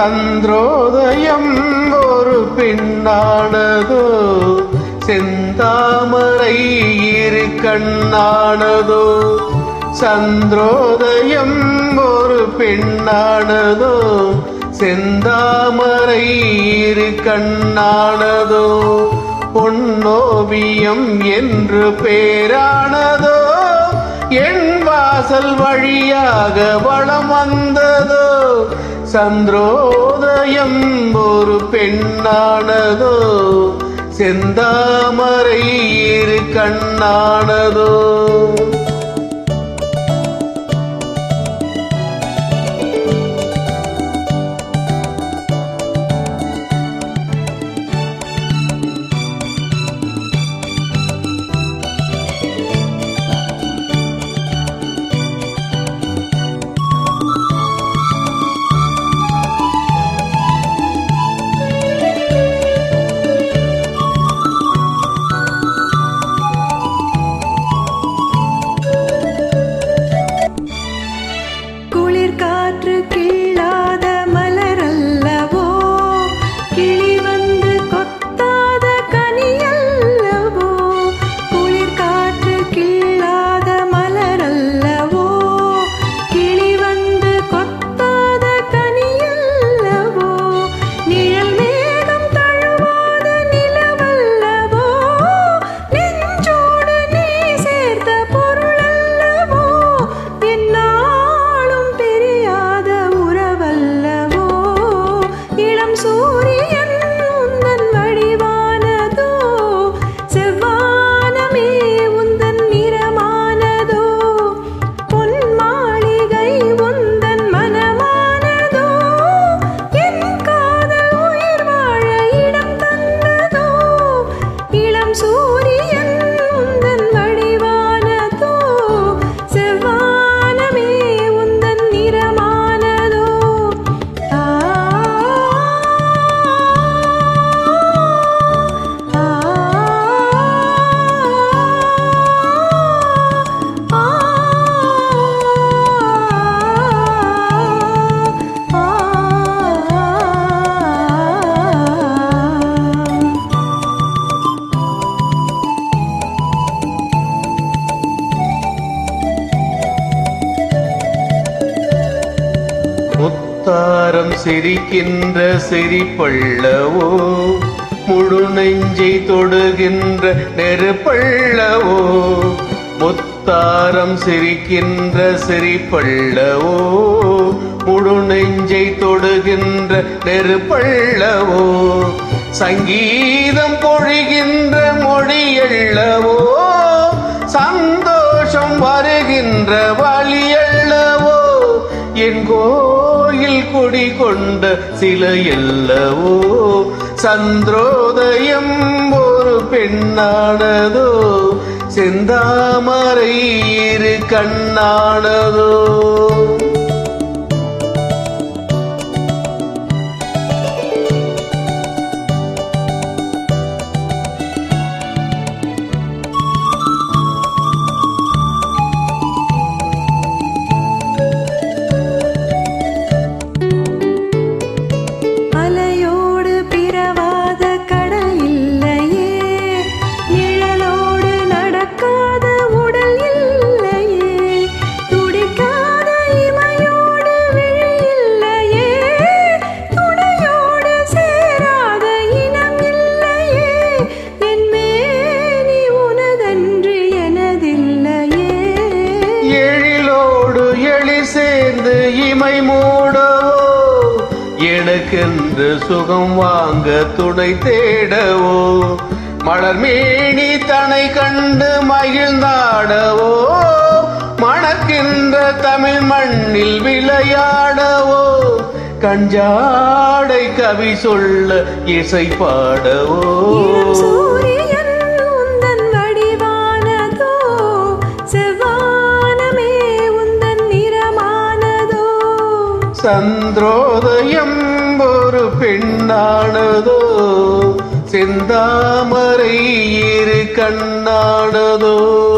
சந்திரோதயம் ஒரு பெண்ணானதோ, செந்தாமரை இரு கண்ணானதோ. சந்திரோதயம் ஒரு பெண்ணானதோ, செந்தாமரை இரு கண்ணானதோ. பொன்னோவியம் என்று பேரானதோ, என் வாசல் வழியாக வளம் வந்ததோ. சந்திரோதயம் ஒரு பெண்ணானதோ, செந்தாமரை இரு கண்ணானதோ. முத்தாரம் சிரிக்கின்ற சிரிப்பள்ளவோ, முழு நெஞ்சை தொடுகின்ற நெருப்பள்ளவோ. முத்தாரம் சிரிக்கின்ற சிரிப்பள்ளவோ, முழு நெஞ்சை தொடுகின்ற நெருப்பள்ளவோ. சங்கீதம் பொழிகின்ற மொழியள்ளவோ, சந்தோஷம் வருகின்ற வழியள்ளவோ. என் கோயில் குடி கொண்ட சிலையல்லவோ. சந்திரோதயம் ஒரு பெண்ணானதோ, செந்தாமரை இரு கண்ணானதோ. சேர்ந்து இமை மூடவோ, எனக்கென்று சுகம் வாங்க துணை தேடவோ. மலர்மேனி தனை கண்டு மகிழ்ந்தாடவோ, மணக்கின்ற தமிழ் மண்ணில் விளையாடவோ. கஞ்சாடை கவி சொல்ல இசை பாடவோ. சந்திரோதயம் ஒரு பெண்ணானதோ, செந்தாமரை இரு கண்ணானதோ.